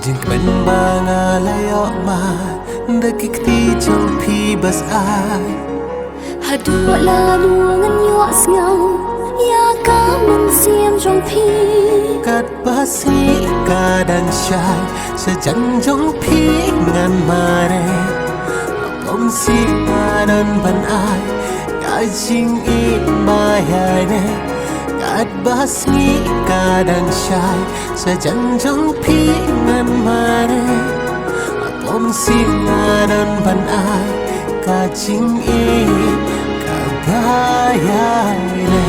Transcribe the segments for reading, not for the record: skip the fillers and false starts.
Jink ben bangalayo ma Dakikti trong pi bas ai Hadu la luangan yuak ngau Ya kamen siam trong pi Kat basi kadang syai Sejang trong pi ngan mare Om si ngadan ban ai Ka jing i bayai ne Kat basi kadang syai Sejang trong pi ngan mare Om si ngadan ban ai Ka jing i ka bayai ne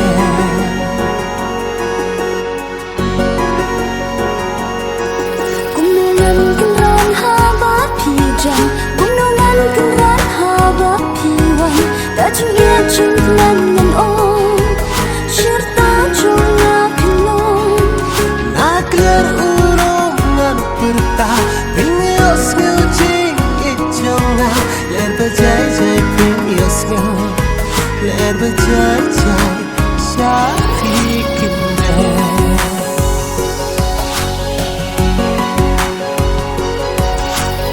Chung ye chung lan nan o Shirta chung na pilong Na clear urong ngan pirta Pingos ngeu jing itchong na Ler bajai jai pingos ngeu Ler bajai jai syari kinde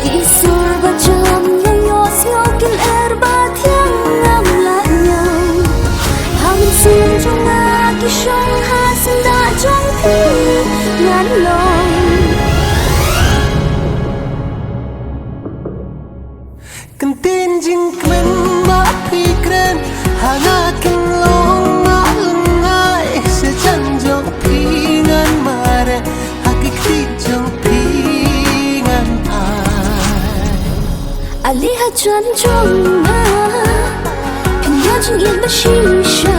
Isur bajam yang yos ngau kin erbat yang Sim trong na ki shong ha sin da trong pi ngan long Kan tin jing kmen ma pi kren Hanga kin long ma lungai Se chan jong pi ngan mare Hakik ti jong pi ngan ai Ali ha chan trong ma Pinga chung yên ba shisha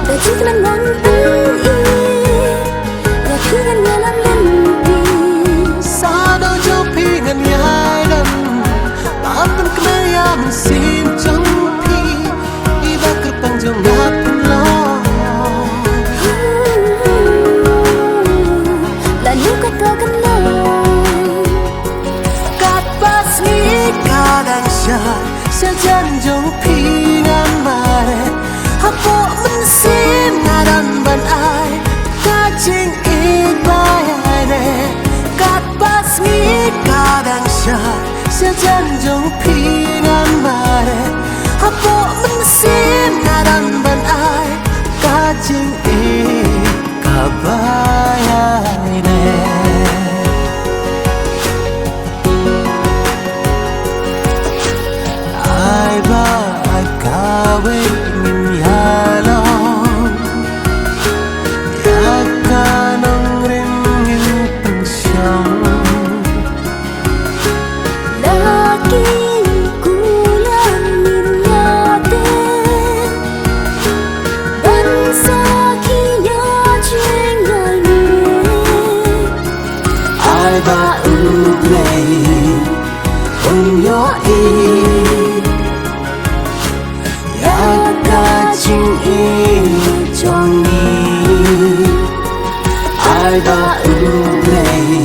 Da jik na ngan pun i Da pi ngan ngan len pi Sa do jo pi ngan yai dan Tapan kena yang sim jong pi Iba kerpang jong ngapin lo Lalu katakan lo Kat pas ni kadang syai Sejan jong pi ngan mare Hapo mensim ngadan ban ai Kacing ibayai ne Kat pas ni kadang syai Sejan jong pi ngan mare Hapo mensim ngadan ban ai Kacing ikabayai ne Ai ba ai kawe min yalong Ya kanong rin yung pensyong Lagi kulang minyatin Bansa kiya jenggal ni Ai ba ublay Kung yo Ya kaching i chong ni Ai ba ublay